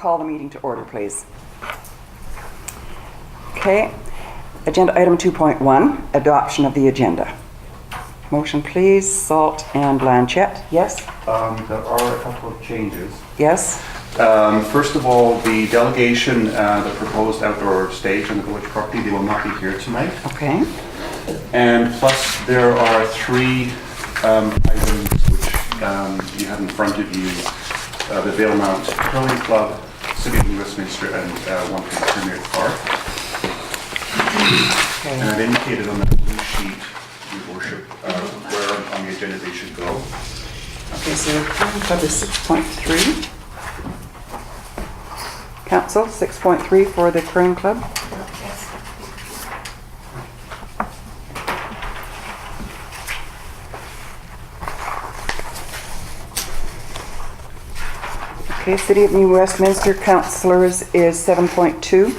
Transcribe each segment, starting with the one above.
call the meeting to order, please. Okay. Agenda item 2.1, adoption of the agenda. Motion, please. Salt and Blanchette. Yes? There are a couple of changes. Yes? First of all, the delegation, the proposed outdoor stage on the village property, they will not be here tonight. Okay. And plus, there are three items which you have in front of you. The Valemount Curling Club, City of New Westminster, and one from Premier Park. Okay. And I've indicated on the blue sheet, Your Worship, where on the agenda they should go. Okay, so Curling Club is 6.3. Council, 6.3 for the Curling Club. Okay, City of New Westminster Councillors is 7.2.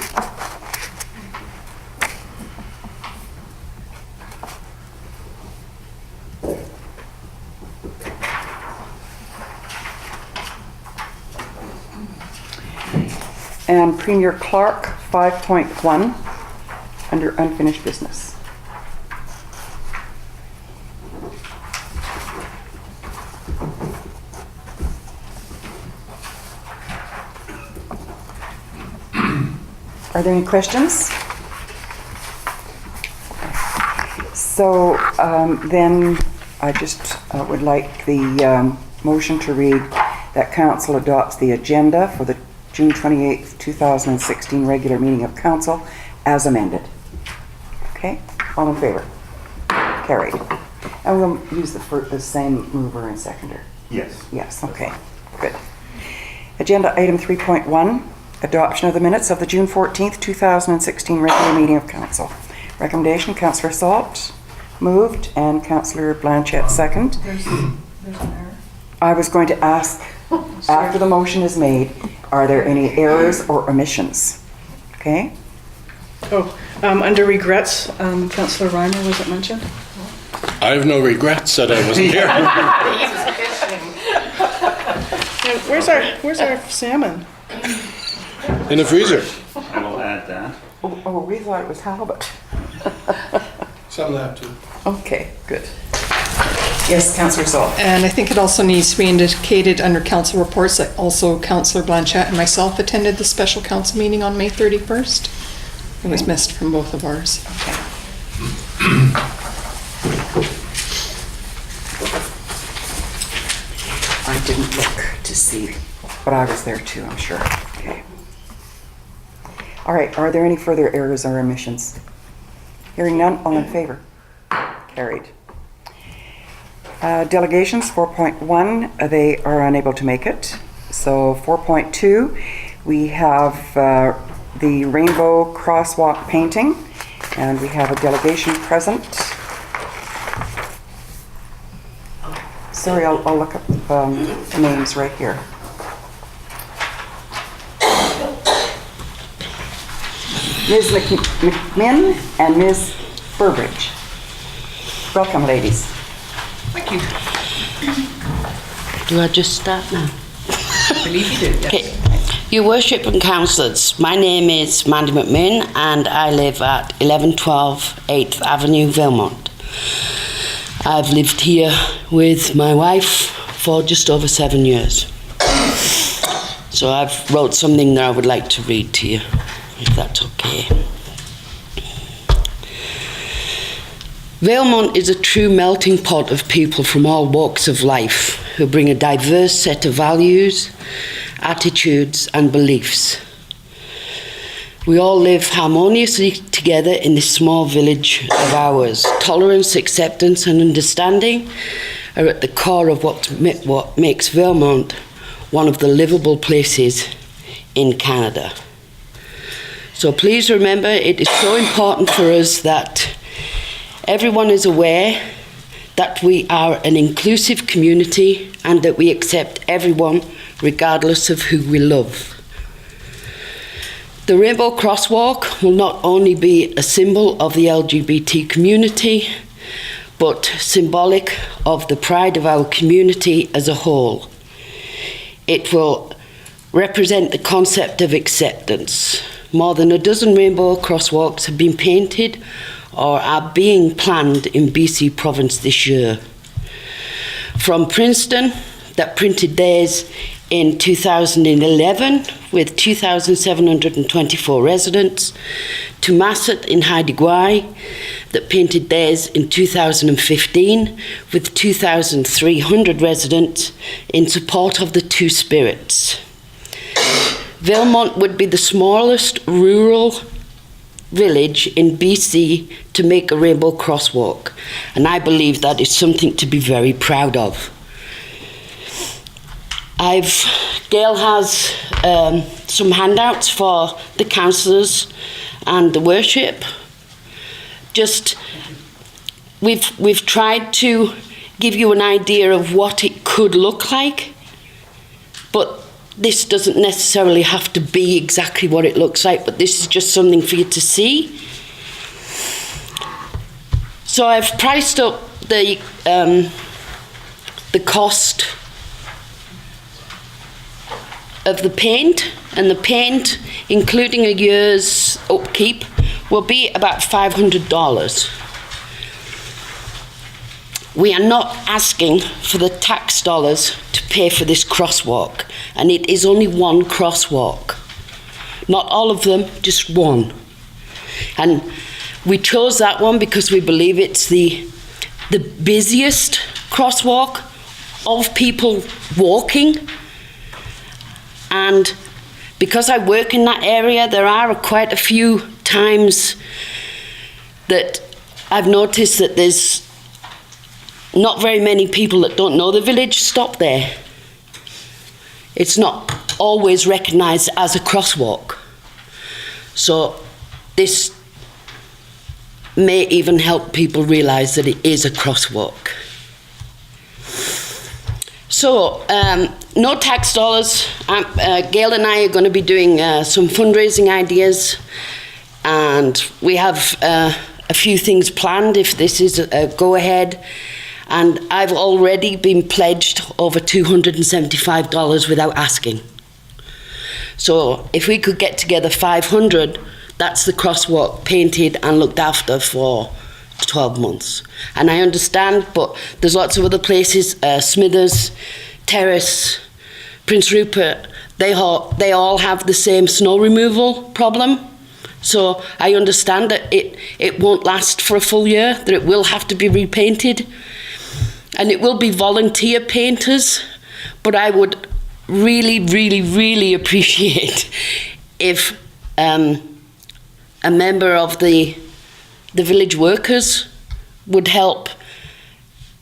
And Premier Clark, 5.1, under unfinished business. Are there any questions? So then I just would like the motion to read that Council adopts the agenda for the June 28th, 2016 regular meeting of Council as amended. Okay, all in favor? Carried. And we'll use the same mover and seconder. Yes. Yes, okay, good. Agenda item 3.1, adoption of the minutes of the June 14th, 2016 regular meeting of Council. Recommendation, Councillor Salt moved and Councillor Blanchette second. There's an error. I was going to ask, after the motion is made, are there any errors or omissions? Okay? Oh, under regrets, Councillor Reimer, was it mentioned? I have no regrets that I wasn't here. And where's our salmon? In the freezer. I will add that. Oh, we thought it was halibut. Some of that too. Okay, good. Yes, Councillor Salt. And I think it also needs to be indicated under council reports that also Councillor Blanchette and myself attended the special council meeting on May 31st. It was missed from both of ours. Okay. I didn't look to see, but I was there too, I'm sure. Okay. All right, are there any further errors or omissions? Hearing none, all in favor? Carried. Delegations, 4.1, they are unable to make it. So 4.2, we have the rainbow crosswalk painting, and we have a delegation present. Sorry, I'll look up the names right here. Ms. McMinn and Ms. Burbridge. Welcome, ladies. Thank you. Do I just start now? I believe you do, yes. Okay. Your Worship and Councillors, my name is Mandy McMinn and I live at 1112 8th Avenue, Valemount. I've lived here with my wife for just over 7 years. So I've wrote something that I would like to read to you, if that's okay. Valemount is a true melting pot of people from all walks of life who bring a diverse set of values, attitudes and beliefs. We all live harmoniously together in this small village of ours. Tolerance, acceptance and understanding are at the core of what makes Valemount one of the livable places in Canada. So please remember, it is so important for us that everyone is aware that we are an inclusive community and that we accept everyone regardless of who we love. The Rainbow Crosswalk will not only be a symbol of the LGBT community, but symbolic of the pride of our community as a whole. It will represent the concept of acceptance. More than a dozen rainbow crosswalks have been painted or are being planned in BC Province this year. From Princeton, that printed theirs in 2011 with 2,724 residents, to Masset in Haida Gwaii that painted theirs in 2015 with 2,300 residents in support of the Two Spirits. Valemount would be the smallest rural village in BC to make a rainbow crosswalk, and I believe that is something to be very proud of. Gail has some handouts for the councillors and the worship. We've tried to give you an idea of what it could look like, but this doesn't necessarily have to be exactly what it looks like, but this is just something for you to see. So I've priced up the cost of the paint, and the paint, including a year's upkeep, will be about $500. We are not asking for the tax dollars to pay for this crosswalk, and it is only one crosswalk. Not all of them, just one. And we chose that one because we believe it's the busiest crosswalk of people walking. And because I work in that area, there are quite a few times that I've noticed that there's not very many people that don't know the village stop there. It's not always recognised as a crosswalk. So this may even help people realise that it is a crosswalk. So, no tax dollars. Gail and I are going to be doing some fundraising ideas, and we have a few things planned if this is a go-ahead. And I've already been pledged over $275 without asking. So if we could get together 500, that's the crosswalk painted and looked after for 12 months. And I understand, but there's lots of other places, Smithers, Terrace, Prince Rupert, they all have the same snow removal problem. So I understand that it won't last for a full year, that it will have to be repainted. And it will be volunteer painters, but I would really, really, really appreciate if a member of the village workers would help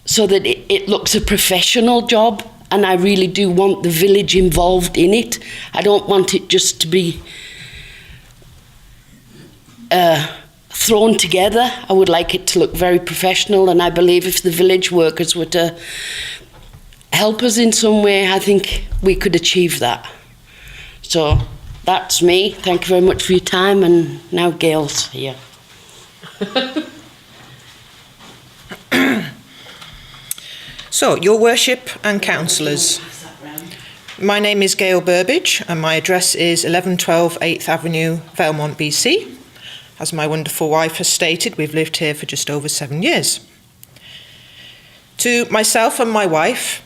so that it looks a professional job, and I really do want the village involved in it. I don't want it just to be thrown together. I would like it to look very professional, and I believe if the village workers were to help us in some way, I think we could achieve that. So that's me. Thank you very much for your time, and now Gail's here. So, your worship and councillors, my name is Gail Burbidge and my address is 1112 8th Avenue, Valemount, BC. As my wonderful wife has stated, we've lived here for just over 7 years. To myself and my wife,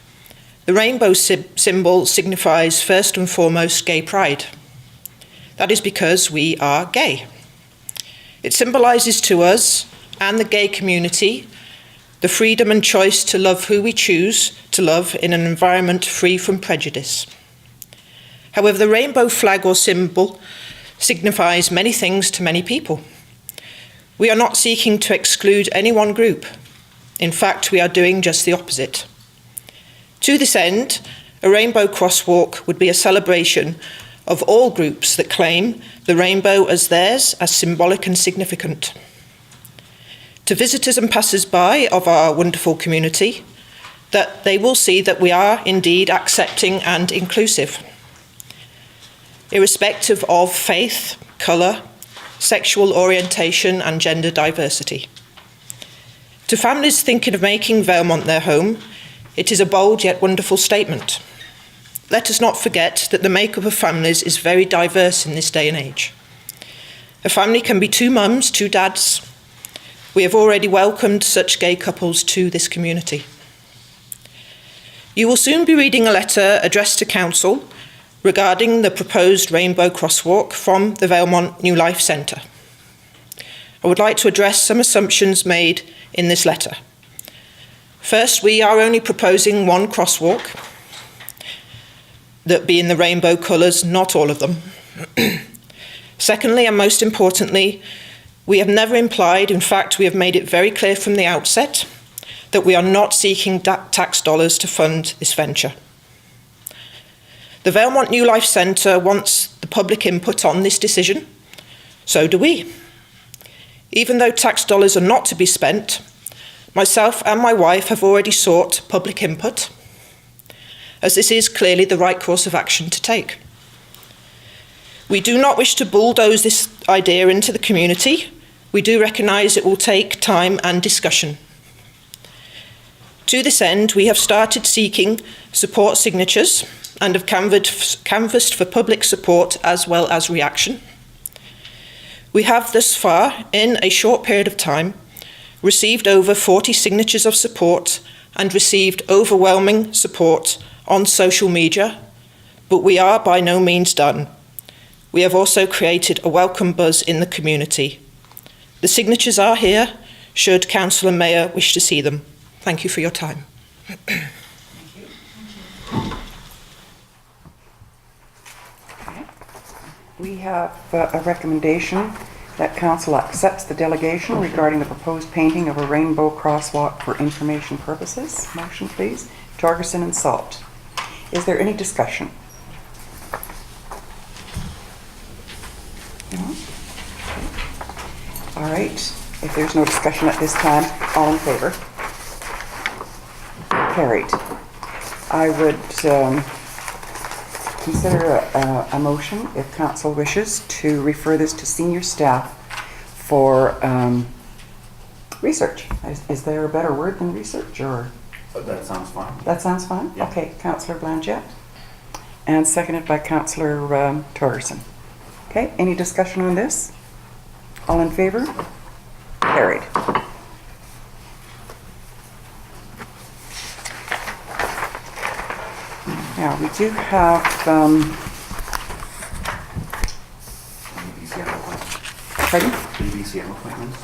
the rainbow symbol signifies first and foremost gay pride. That is because we are gay. It symbolises to us and the gay community the freedom and choice to love who we choose to love in an environment free from prejudice. However, the rainbow flag or symbol signifies many things to many people. We are not seeking to exclude any one group. In fact, we are doing just the opposite. To this end, a rainbow crosswalk would be a celebration of all groups that claim the rainbow as theirs, as symbolic and significant. To visitors and passers-by of our wonderful community, that they will see that we are indeed accepting and inclusive, irrespective of faith, colour, sexual orientation and gender diversity. To families thinking of making Valemount their home, it is a bold yet wonderful statement. let us not forget that the makeup of families is very diverse in this day and age. A family can be 2 mums, 2 dads. We have already welcomed such gay couples to this community. You will soon be reading a letter addressed to Council regarding the proposed Rainbow Crosswalk from the Valemount New Life Centre. I would like to address some assumptions made in this letter. First, we are only proposing 1 crosswalk, that be in the rainbow colours, not all of them. Secondly, and most importantly, we have never implied, in fact, we have made it very clear from the outset, that we are not seeking tax dollars to fund this venture. The Valemount New Life Centre wants the public input on this decision, so do we. Even though tax dollars are not to be spent, myself and my wife have already sought public input, as this is clearly the right course of action to take. We do not wish to bulldoze this idea into the community. We do recognise it will take time and discussion. To this end, we have started seeking support signatures and have canvassed for public support as well as reaction. We have thus far, in a short period of time, received over 40 signatures of support and received overwhelming support on social media, but we are by no means done. We have also created a welcome buzz in the community. The signatures are here, should Council and Mayor wish to see them. Thank you for your time. We have a recommendation that Council accepts the delegation regarding the proposed painting of a rainbow crosswalk for information purposes. Motion, please. Torgerson and Salt. Is there any discussion? No? Okay. All right. If there's no discussion at this time, all in favor? Carried. I would consider a motion, if Council wishes, to refer this to senior staff for research. Is there a better word than research, or? That sounds fine. That sounds fine? Yeah. Okay, Councillor Blanchette. And seconded by Councillor Torgerson. Okay, any discussion on this? All in favor? Carried. Now, we do have, pardon? UBCM appointments.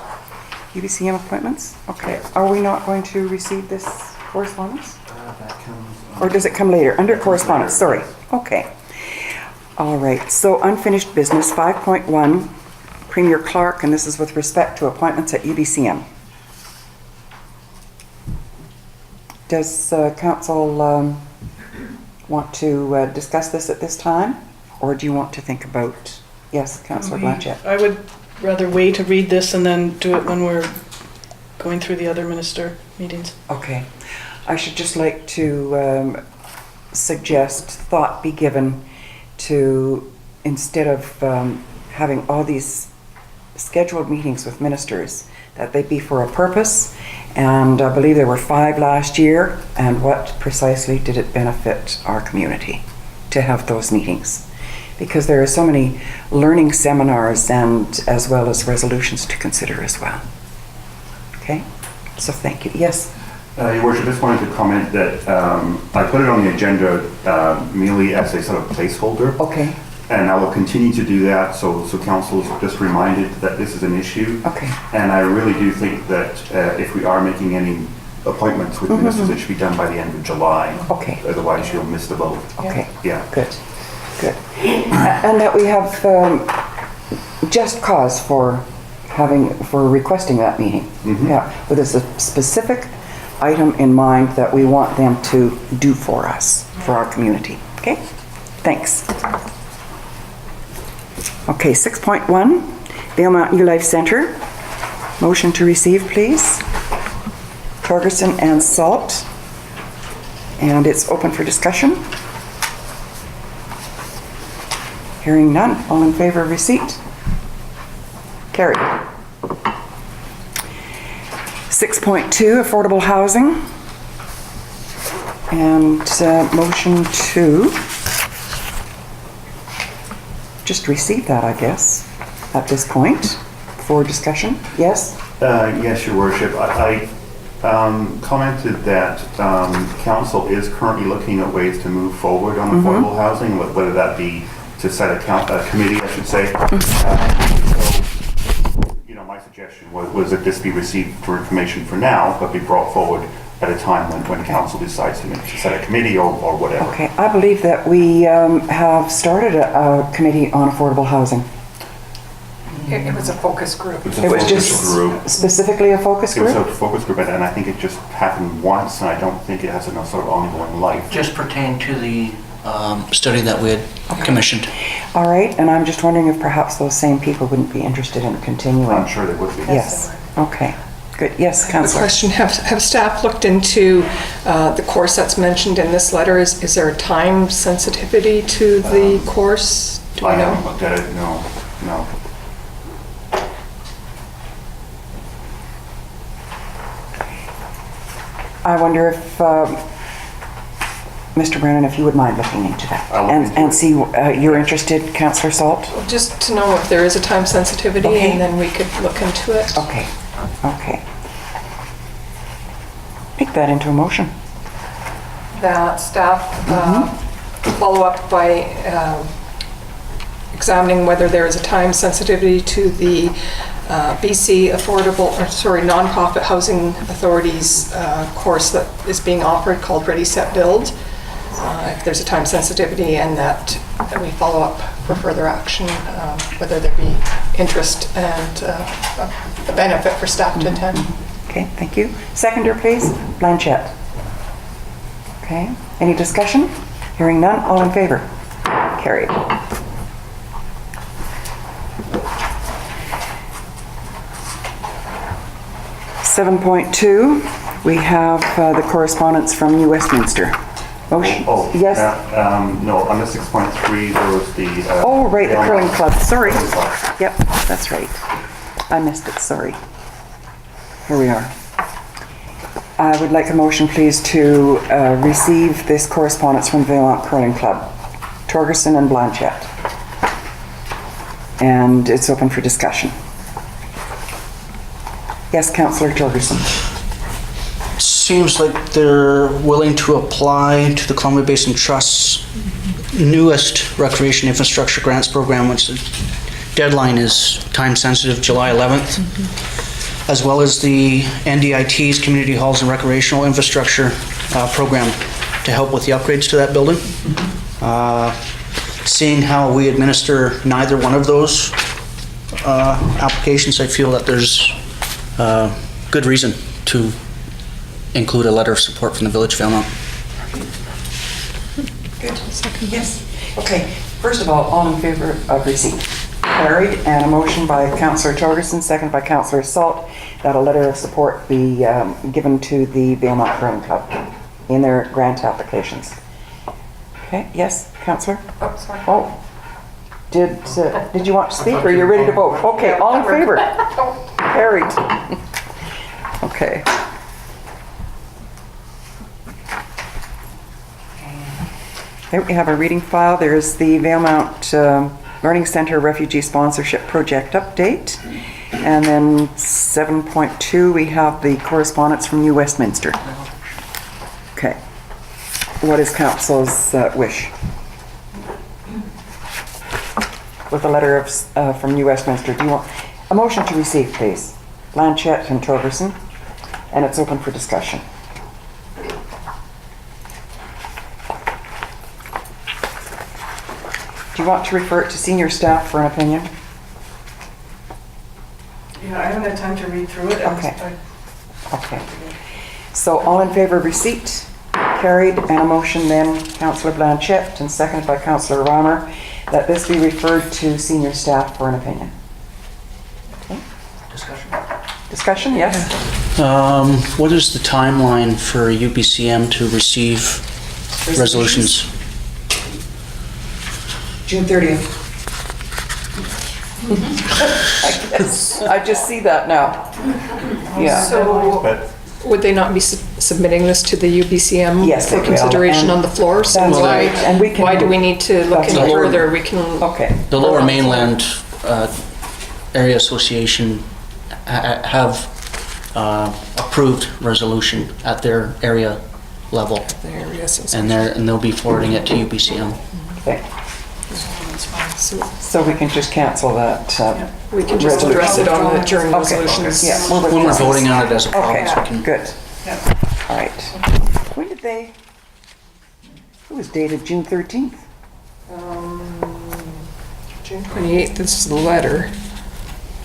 UBCM appointments? Okay, are we not going to receive this correspondence? That comes Or does it come later? Under correspondence, sorry. Okay. All right, so unfinished business, 5.1, Premier Clark, and this is with respect to appointments at UBCM. Does Council want to discuss this at this time? Or do you want to think about, yes, Councillor Blanchette? I would rather wait to read this and then do it when we're going through the other minister meetings. Okay. I should just like to suggest thought be given to, instead of having all these scheduled meetings with ministers, that they be for a purpose. And I believe there were 5 last year. And what precisely did it benefit our community to have those meetings? Because there are so many learning seminars and as well as resolutions to consider as well. Okay, so thank you. Yes? Your Worship, just wanted to comment that I put it on the agenda merely as a sort of placeholder. Okay. And I will continue to do that, so Council's just reminded that this is an issue. Okay. And I really do think that if we are making any appointments with ministers, it should be done by the end of July. Okay. Otherwise, you'll miss the vote. Okay. Yeah. Good. Good. And that we have just cause for requesting that meeting. Yeah. With a specific item in mind that we want them to do for us, for our community. Okay? Thanks. Okay, 6.1, Valemount New Life Centre. Motion to receive, please. Torgerson and Salt. And it's open for discussion. Hearing none. All in favor of receipt? Carried. 6.2, affordable housing. And motion to just receive that, I guess, at this point for discussion. Yes? Yes, Your Worship. I commented that council is currently looking at ways to move forward on affordable housing, whether that be to set a committee, I should say. So, my suggestion was that this be received for information for now, but be brought forward at a time when council decides to set a committee or whatever. Okay, I believe that we have started a committee on affordable housing. It was a focus group. It was just specifically a focus It was group? a focus group, and I think it just happened once, and I don't think it has a sort of ongoing life. Just pertained to the study that we had commissioned. All right, and I'm just wondering if perhaps those same people wouldn't be interested in continuing. I'm sure they would be. Yes, okay, good. Yes, The Councillor. question, have staff looked into the course that's mentioned in this letter? Is there a time sensitivity to the course? Do we I know? haven't looked at it, no. I wonder if, Mr. Brennan, if you would mind looking into that? I'll look into And it. see, you're interested, Councillor Salt? Just to know if there is a time sensitivity, Okay. and then we could look into it. Okay, okay. Make that into a motion. That staff follow up by examining whether there is a time sensitivity to the BC Nonprofit Housing Authority's course that is being offered called Ready, Set, Build. If there's a time sensitivity, and that we follow up for further action, whether there be interest and a benefit for staff to attend. Okay, thank you. Seconder, please. Blanchette. Okay, any discussion? Hearing none, all in favor? Carried. Seven point two, we have the correspondence from New Westminster. Motion? Yes? No, under 6.3, there was the... Oh, right, the curling club, sorry. Curling club. Yep, that's right. I missed it, sorry. Here we are. I would like a motion, please, to receive this correspondence from Valemount Curling Club, Torgerson and Blanchette. And it's open for discussion. Yes, Councillor Torgerson. Seems like they're willing to apply to the Columbia Basin Trust's newest recreation infrastructure grants program, which the deadline is time sensitive, July 11th, as well as the NDIT's Community Halls and Recreational Infrastructure program to help with the upgrades to that building. Seeing how we administer neither one of those applications, I feel that there's good reason to include a letter of support from the Village of Valemount. Good. Yes. Okay, first of all in favor of receipt? Carried, and a motion by Councillor Torgerson, second by Councillor Salt, that a letter of support be given to the Valemount Curling Club in their grant applications. Okay, yes, Councillor? Oh, sorry. Oh, did you want to speak, or you're ready to vote? Okay, all in favor? Carried. Okay. There we have a reading file. There's the Valemount Learning Center Refugee Sponsorship Project update. And then 7.2, we have the correspondence from New Westminster. Okay. What is council's wish? With a letter of, from New Westminster, do you want a motion to receive, please? Blanchette and Torgerson, and it's open for discussion. Do you want to refer it to senior staff for an opinion? Yeah, I haven't had time to read through it. Okay. Okay. So all in favor of receipt? Carried, and a motion then, Councillor Blanchette, and seconded by Councillor Raumer, that this be referred to senior staff for an opinion. Okay. Discussion, yes? What is the timeline for UBCM to receive resolutions? June 30th. I just see that now. Yeah. So But would they not be submitting this to the UBCM Yes, for they will, consideration and on the floor, so that's why, right, and we can- why do we need to look That's any right. further? We can. Okay. The Lower Mainland Area Association have approved resolution at their area level, There, yes, and they'll be forwarding it to UBCM. Okay. so So we can just cancel that. we can just address it on the, during Okay. resolutions. Yeah. When we're voting on it as a province, we Okay, can. good. All right. When did they, it was dated June 13th. June 28th is the letter,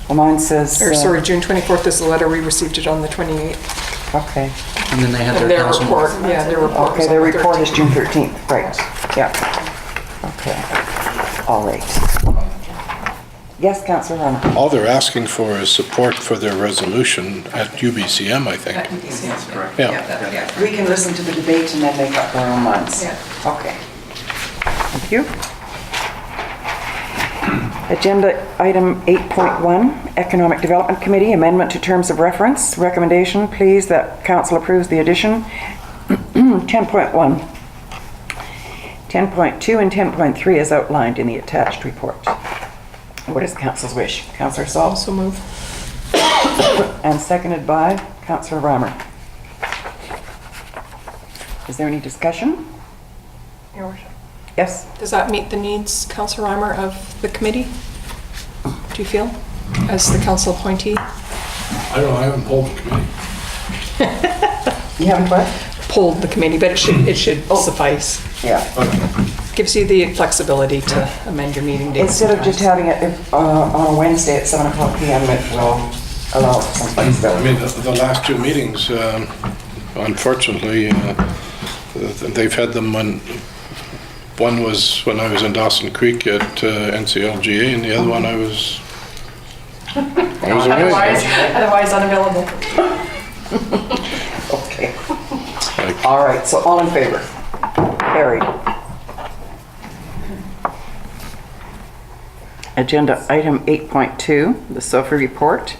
Well, mine says. or sorry, June 24th is the letter. We received it on the 28th. Okay. And then they had And their their council. report, yeah, their report. was Okay, on their the report is 13th. June 13th, right, yeah. Okay, all right. Yes, Councillor Hunter? All they're asking for is support for their resolution at UBCM, I think. That's correct. Yeah. We can listen to the debate and then make up our own minds. Yeah. Okay. Thank you. Agenda item 8.1, Economic Development Committee, amendment to terms of reference. Recommendation, please, that council approves the addition 10.1. 10.2 and 10.3 is outlined in the attached report. What is council's wish? Councillor Saul? Also move. And seconded by Councillor Reimer. Is there any discussion? Your worship. Yes? Does that meet the needs, Councillor Reimer, of the committee? Do you feel, as the council appointee? I don't know, I haven't polled the committee. You haven't what? Polled the committee, but it should suffice. Yeah. Gives you the flexibility to amend your meeting dates. Instead of just having it on a Wednesday at 7 o'clock PM, it will allow some I flexibility. mean, the last two meetings, unfortunately, they've had them when, one was when I was in Dawson Creek at NCLGA, and the other one I was away. Otherwise unavailable. Okay. Like, All right, so all in favor? Carried. Agenda item 8.2, the SOFI report.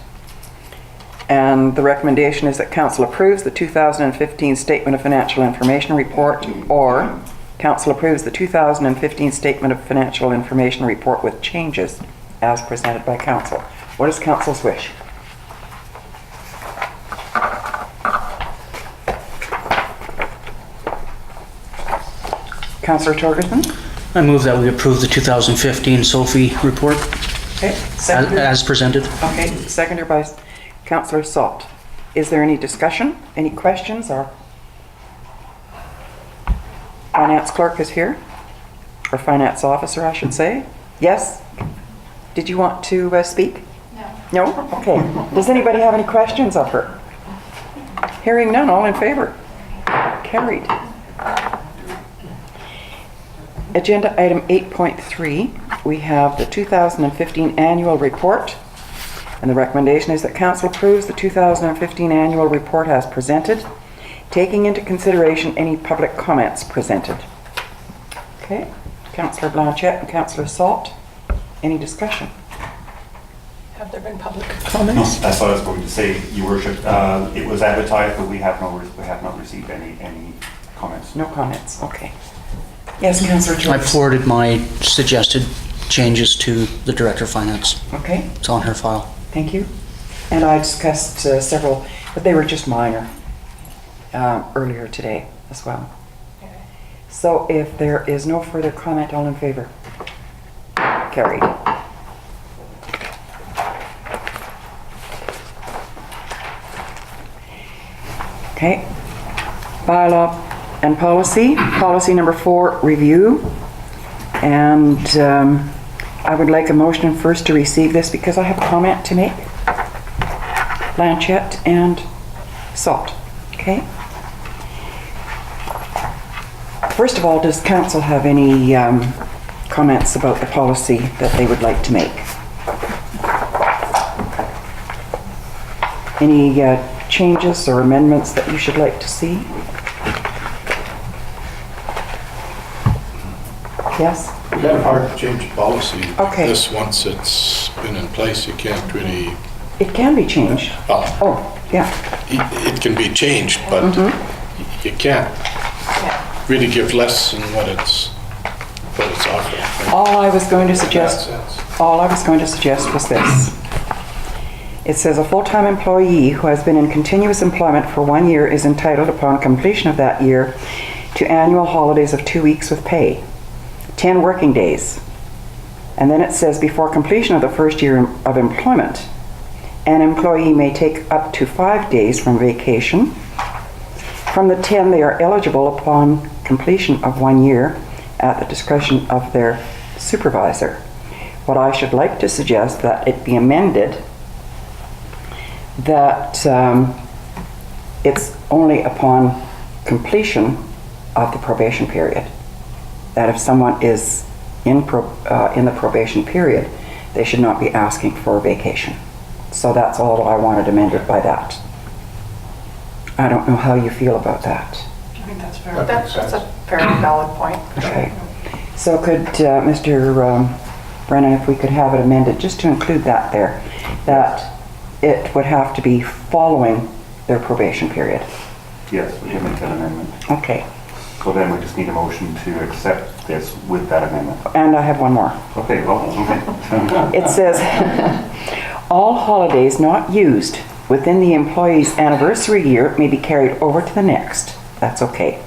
And the recommendation is that council approves the 2015 Statement of Financial Information Report, or council approves the 2015 Statement of Financial Information Report with changes as presented by council. What is council's wish? Councillor Torgerson? I move that we approve the 2015 SOFI report Okay, seconded. as presented. Okay, seconded by Councillor Salt. Is there any discussion, any questions, or? Finance clerk is here, or finance officer, I should say. Yes? Did you want to speak? No. No? Okay. Does anybody have any questions of her? Hearing none, all in favor? Carried. Agenda item 8.3, we have the 2015 annual report. And the recommendation is that council approves the 2015 annual report as presented, taking into consideration any public comments presented. Okay, Councillor Blanchette and Councillor Salt, any discussion? Have there been public comments? That's what I was going to say, Your Worship. It was advertised, but we have not received any comments. No comments, okay. Yes, Councillor I George. forwarded my suggested changes to the Director of Finance. Okay, It's on her file. thank you. And I discussed several, but they were just minor earlier today as well. So if there is no further comment, all in favor? Carried. Okay. Bylaw and policy. Policy number 4, review. And I would like a motion first to receive this because I have a comment to make. Blanchette and Salt. Okay. First of all, does council have any comments about the policy that they would like to make? Any changes or amendments that you should like to see? Yes? it's kind of hard to change policy. Okay. This, once it's been in place, you can't really, It can be changed. well, Oh, yeah. it can be changed, but you can't really give less than what it's offering. All I was going to In that suggest, sense. all I was going to suggest was this. It says a full-time employee who has been in continuous employment for 1 year is entitled upon completion of that year to annual holidays of 2 weeks with pay, 10 working days. And then it says before completion of the first year of employment, an employee may take up to 5 days from vacation. From the 10, they are eligible upon completion of 1 year at the discretion of their supervisor. What I should like to suggest that it be amended that it's only upon completion of the probation period. That if someone is in the probation period, they should not be asking for a vacation. So that's all I wanted amended by that. I don't know how you feel about that. I think that's fair. That's a very valid point. Okay. So could Mr. Brennan, if we could have it amended, just to include that there, that it would have to be following their probation period. Yes, we can make that amendment. Okay. So then we just need a motion to accept this with that amendment. And I have one more. Okay, well, okay. It says, all holidays not used within the employee's anniversary year may be carried over to the next. That's okay.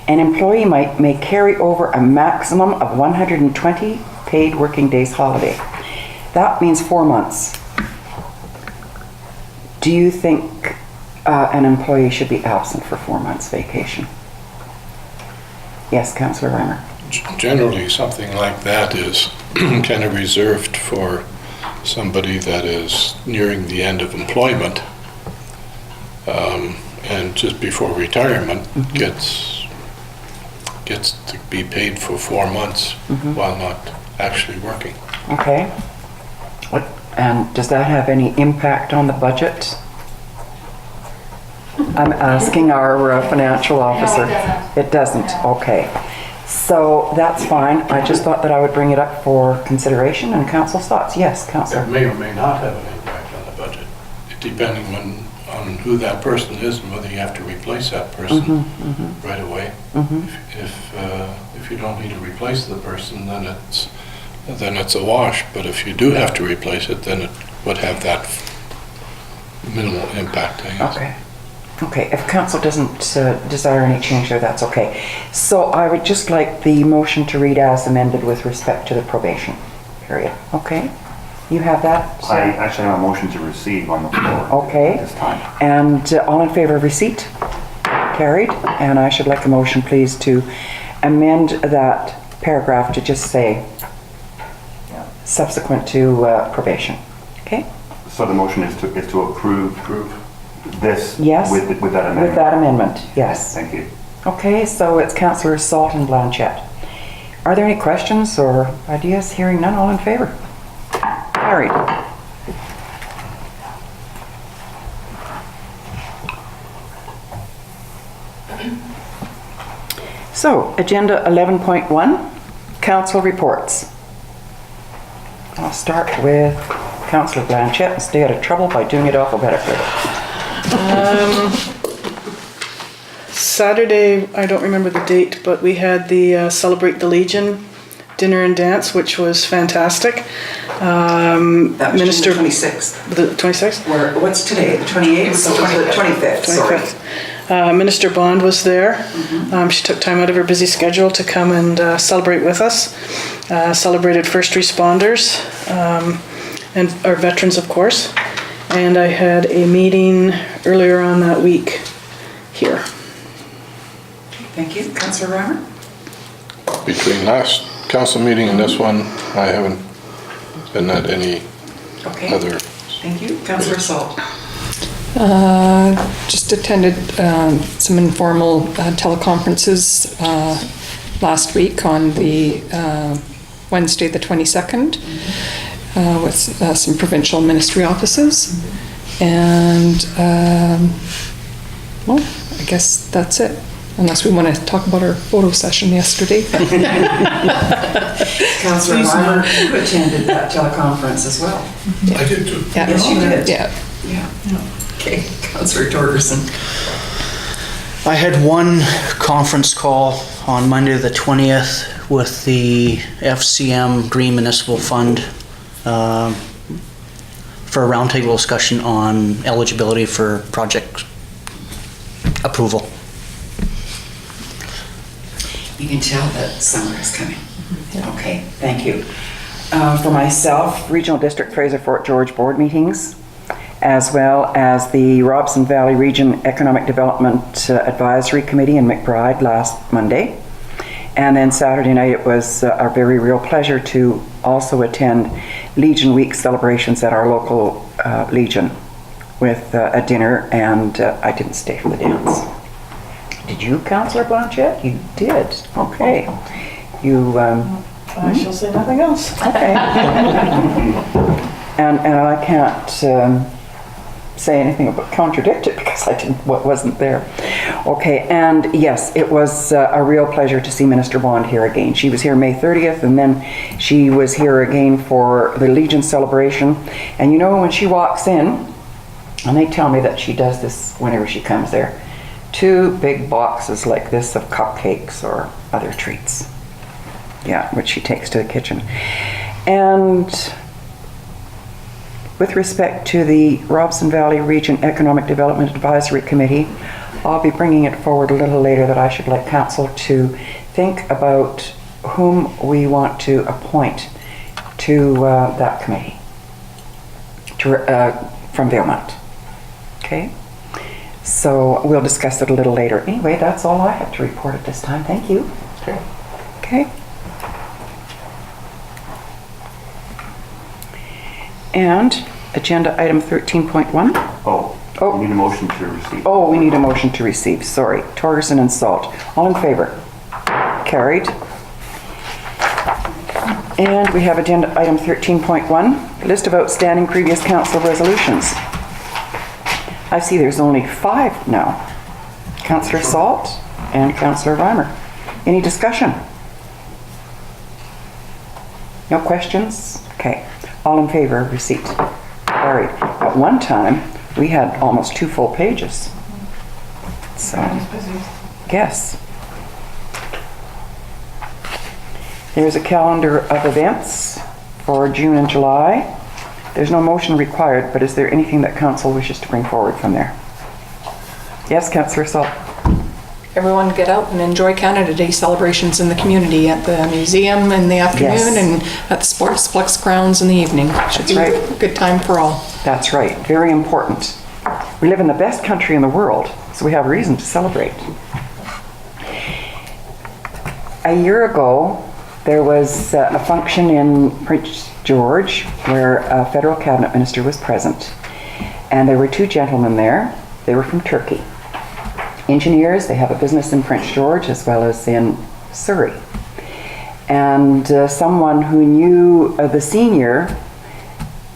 An employee may carry over a maximum of 120 paid working days holiday. That means 4 months. Do you think an employee should be absent for 4 months vacation? Yes, Councillor Reimer. Generally, something like that is kind of reserved for somebody that is nearing the end of employment and just before retirement gets to be paid for 4 months while not actually working. Okay. And does that have any impact on the budget? I'm asking our financial officer. No, it doesn't. It doesn't, okay. So that's fine. I just thought that I would bring it up for consideration and council's thoughts. Yes, It councillor. may or may not have an impact on the budget, depending on who that person is and whether you have to replace that person right away. If you don't need to replace the person, then it's a wash. But if you do have to replace it, then it would have that minimal impact, I guess. Okay. Okay, if council doesn't desire any change there, that's okay. So I would just like the motion to read as amended with respect to the probation period. Okay? You have that? I actually have a motion to receive on the floor. Okay. This time. And all in favor of receipt? Carried. And I should like a motion, please, to amend that paragraph to just say subsequent to probation. Okay? So the motion is to approve this Yes. with that amendment? With that amendment, yes. Thank you. Okay, so it's Councillors Salt and Blanchette. Are there any questions or ideas? Hearing none, all in favor? Carried. So, agenda 11.1, council reports. I'll start with Councillor Blanchette and stay out of trouble by doing it alphabetically. Saturday, I don't remember the date, but we had the Celebrate the Legion dinner and dance, which was fantastic. That was Minister, June 26th. the 26th? What's today, the 28th? So the 25th, sorry. 25th. Minister Bond was there. She took time out of her busy schedule to come and celebrate with us. Celebrated first responders and our veterans, of course. And I had a meeting earlier on that week here. Thank you. Councillor Reimer? Between last council meeting and this one, I haven't been at any Okay. other. Thank you. Councillor Salt? Just attended some informal teleconferences last week on the Wednesday, the 22nd, with some provincial ministry offices. And, well, I guess that's it. Unless we want to talk about our photo session yesterday. Councillor Reimer, you attended that teleconference as well. I did too. Yes, you did. Yeah. Yeah. Okay. Councillor Torgerson? I had one conference call on Monday the 20th with the FCM Green Municipal Fund for a roundtable discussion on eligibility for project approval. You can tell that summer is coming. Okay, thank you. For myself, Regional District Fraser Fort George Board meetings, as well as the Robson Valley Region Economic Development Advisory Committee in McBride last Monday. And then Saturday night, it was a very real pleasure to also attend Legion Week celebrations at our local Legion with a dinner, and I didn't stay for the dance. Did you, Councillor Blanchette? You did. Okay. You. I shall say nothing else. Okay. and I can't say anything about contradict it because I wasn't there. Okay, and yes, it was a real pleasure to see Minister Bond here again. She was here May 30th, and then she was here again for the Legion celebration. And you know, when she walks in, and they tell me that she does this whenever she comes there, 2 big boxes like this of cupcakes or other treats. Yeah, which she takes to the kitchen. And with respect to the Robson Valley Region Economic Development Advisory Committee, I'll be bringing it forward a little later that I should like Council to think about whom we want to appoint to that committee from Valemount. Okay? So we'll discuss it a little later. Anyway, that's all I have to report at this time. Thank you. Okay. And agenda item 13.1. We need a motion to receive. Oh, we need a motion to receive. Sorry. Torgerson and Salt. All in favor? Carried. And we have agenda item 13.1, list of outstanding previous council resolutions. I see there's only 5 now. Councillor Salt and Councillor Reimer. Any discussion? No questions? Okay. All in favor of receipt? Carried. At one time, we had almost 2 full pages. So, yes. There's a calendar of events for June and July. There's no motion required, but is there anything that council wishes to bring forward from there? Yes, Councillor Salt. Everyone get out and enjoy Canada Day celebrations in the community at the museum in the afternoon and at the Sportsplex grounds in the evening. Should be a good time for all. That's right. Very important. We live in the best country in the world, so we have reason to celebrate. A year ago, there was a function in Prince George where a federal cabinet minister was present, and there were 2 gentlemen there. They were from Turkey. Engineers, they have a business in Prince George as well as in Surrey. And someone who knew the senior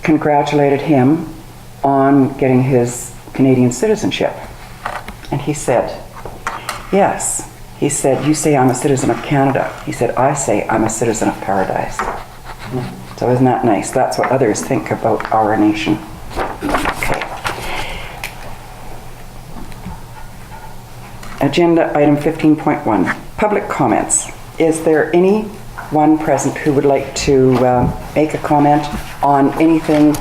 congratulated him on getting his Canadian citizenship. And he said, yes. He said, you say I'm a citizen of Canada. He said, I say I'm a citizen of paradise. So isn't that nice? That's what others think about our nation. Okay. Agenda item 15.1, public comments. Is there anyone present who would like to make a comment on anything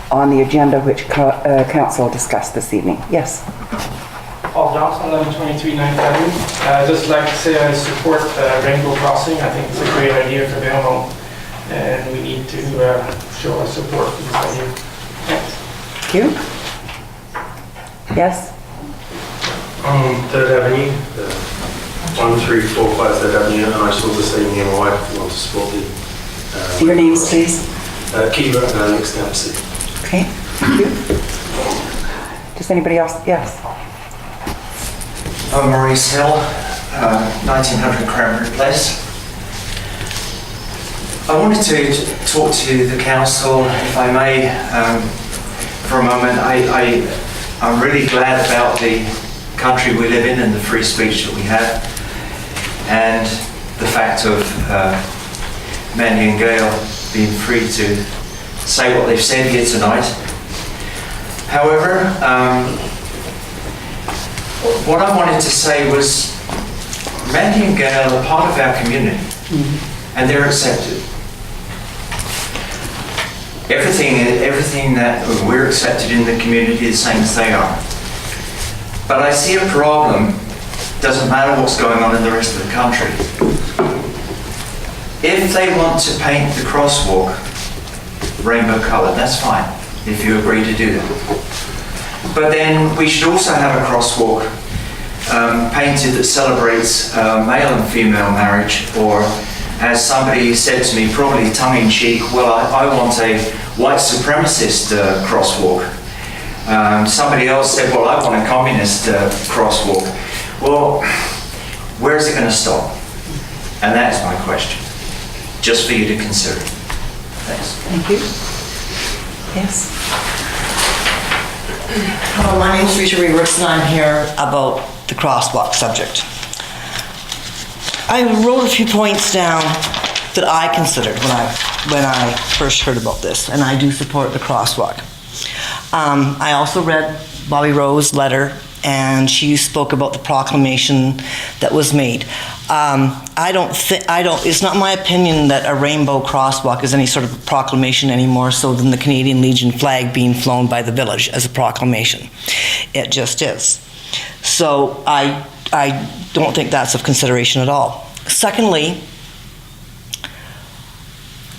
on the agenda which council discussed this evening? Yes. Paul Johnson, 1123 9th Avenue. I'd just like to say I support Rainbow Crossing. I think it's a great idea for Valemount, and we need to show our support for this idea. Thanks. Thank you. Yes. 3rd Avenue, 1345 3rd Avenue, and I saw the same me and my wife want to support it. Your names, please. Kiva and Alex Dempsey. Okay, thank you. Does anybody else? Yes. I'm Maurice Hill, 1900 Cranberry Place. I wanted to talk to the council, if I may, for a moment. I'm really glad about the country we live in and the free speech that we have, and the fact of Mandy and Gail being free to say what they've said here tonight. However, What I wanted to say was, Randy and Gail are part of our community, and they're accepted. Everything that we're accepted in the community is the same as they are. But I see a problem. Doesn't matter what's going on in the rest of the country. If they want to paint the crosswalk rainbow coloured, that's fine, if you agree to do that. But then we should also have a crosswalk painted that celebrates male and female marriage, or as somebody said to me, probably tongue-in-cheek, well, I want a white supremacist crosswalk. Somebody else said, well, I want a communist crosswalk. Well, where is it going to stop? And that is my question, just for you to consider. Thanks. Thank you. Yes. Hello, my name is Rita Rewerts, and I'm here about the crosswalk subject. I wrote a few points down that I considered when I first heard about this, and I do support the crosswalk. I also read Bobby Rowe's letter, and she spoke about the proclamation that was made. It's not my opinion that a rainbow crosswalk is any sort of a proclamation any more so than the Canadian Legion flag being flown by the village as a proclamation. It just is. So I don't think that's of consideration at all. Secondly,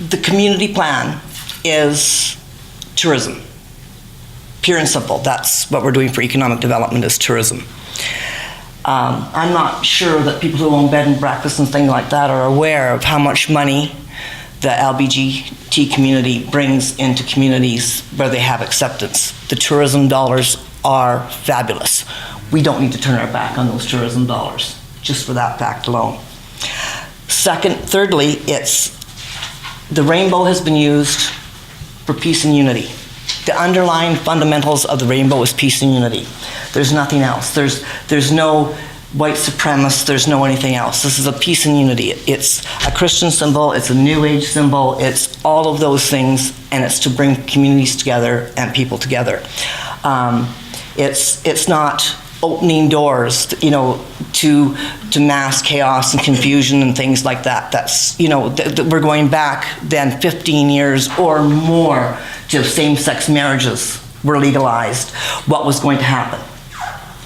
the community plan is tourism. Pure and simple. That's what we're doing for economic development, is tourism. I'm not sure that people who own bed and breakfast and things like that are aware of how much money the LBGT community brings into communities where they have acceptance. The tourism dollars are fabulous. We don't need to turn our back on those tourism dollars, just for that fact alone. Thirdly, the rainbow has been used for peace and unity. The underlying fundamentals of the rainbow is peace and unity. There's nothing else. There's no white supremacist, there's no anything else. This is a peace and unity. It's a Christian symbol, it's a New Age symbol, it's all of those things, and it's to bring communities together and people together. It's not opening doors, to mass chaos and confusion and things like that. That's, we're going back then 15 years or more to same-sex marriages were legalized. What was going to happen?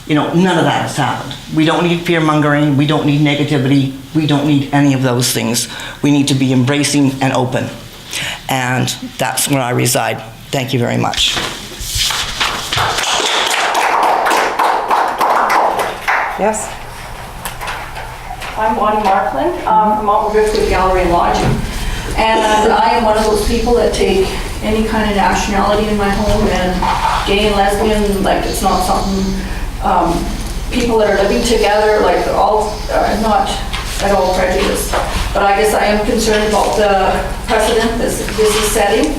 None of that has happened. We don't need fear-mongering, we don't need negativity, we don't need any of those things. We need to be embracing and open. And that's where I reside. Thank you very much. Yes. I'm Bonnie Markland. I'm Mount Riftwood Gallery and Lodging. And I am one of those people that take any kind of nationality in my home, and gay and lesbian, like it's not something, people that are living together, like they're all not at all prejudiced. But I guess I am concerned about the precedent this is setting.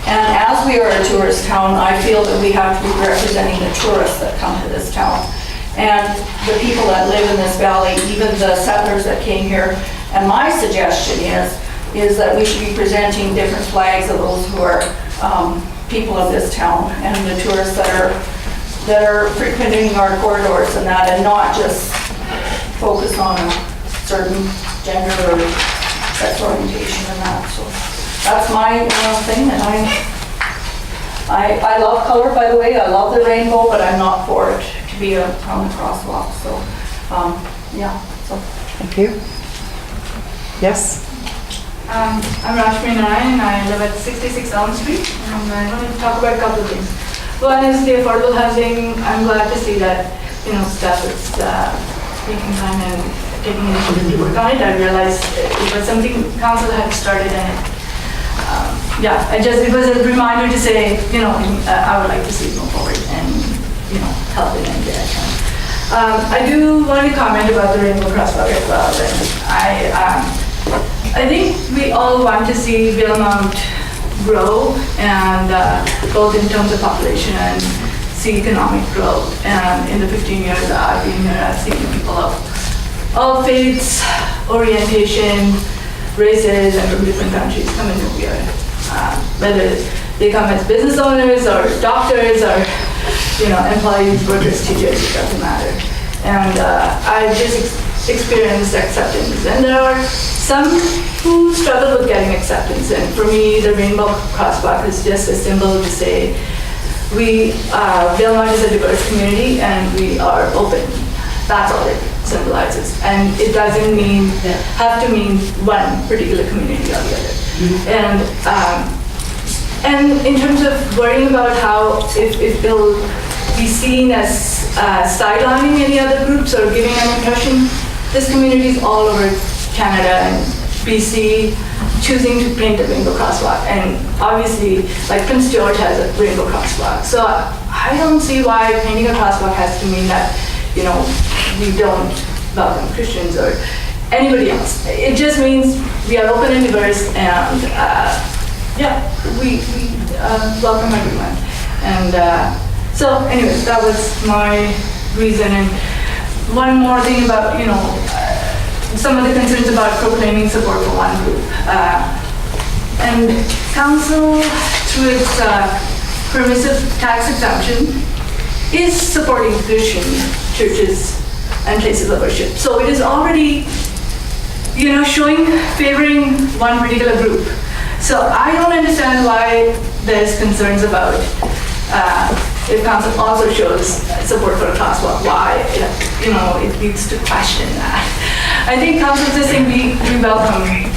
And as we are a tourist town, I feel that we have to be representing the tourists that come to this town. And the people that live in this valley, even the settlers that came here. And my suggestion is that we should be presenting different flags of those who are people of this town and the tourists that are frequenting our corridors and that, and not just focus on a certain gender or sex orientation and that. So that's my thing, and I love color, by the way. I love the rainbow, but I'm not for it to be on the crosswalk. So, yeah. So. Thank you. Yes. I'm Rashmi Narayan, and I live at 66 Elm Street, and I want to talk about a couple of things. One is the affordable housing. I'm glad to see that staff is taking time and taking initiative to work on it. I realized it was something council had started, and it was a reminder to say, I would like to see it move forward and help in any way I can. I do want to comment about the Rainbow Crosswalk as well. And I think we all want to see Valemount grow, and both in terms of population and see economic growth. And in the 15 years that I've been here, I've seen people of all faiths, orientation, races, and from different countries come in here. Whether they come as business owners or doctors or employees, workers, teachers, it doesn't matter. And I just experienced acceptance. And there are some who struggle with getting acceptance. And for me, the rainbow crosswalk is just a symbol to say, Valemount is a diverse community and we are open. That's all it symbolizes. And it doesn't have to mean one particular community or the other. And in terms of worrying about how if it'll be seen as sidelining any other groups or giving an impression, this community is all over Canada and BC choosing to paint a rainbow crosswalk. And obviously, like Prince George has a rainbow crosswalk. So I don't see why painting a crosswalk has to mean that, we don't welcome Christians or anybody else. It just means we are open and diverse, and we welcome everyone. And so anyways, that was my reason. And one more thing about, some of the concerns about proclaiming support for one group. And council, through its permissive tax exemption, is supporting Christian churches and places of worship. So it is already, favoring one particular group. So I don't understand why there's concerns about if council also shows support for a crosswalk, why it leads to question that. I think council is just saying we welcome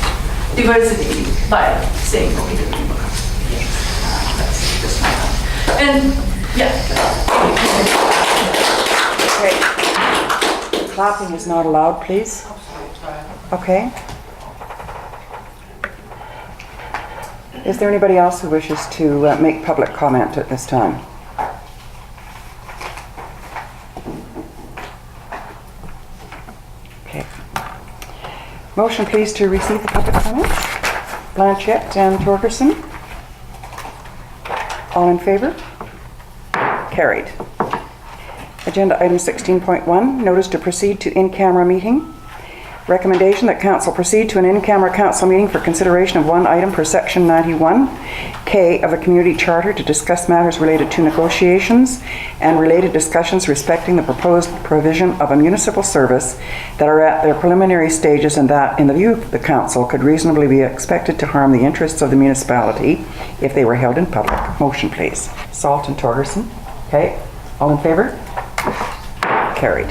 diversity by saying okay to the rainbow crosswalk. That's just my thought. And Okay. Clapping is not allowed, please. Okay. Is there anybody else who wishes to make public comment at this time? Okay. Motion, please, to receive the public comments. Blanchette and Torgerson. All in favor? Carried. Agenda item 16.1, notice to proceed to in-camera meeting. Recommendation that council proceed to an in-camera council meeting for consideration of one item per section 91K of the community charter to discuss matters related to negotiations and related discussions respecting the proposed provision of a municipal service that are at their preliminary stages and that, in the view of the council, could reasonably be expected to harm the interests of the municipality if they were held in public. Motion, please. Salt and Torgerson. Okay. All in favor? Carried.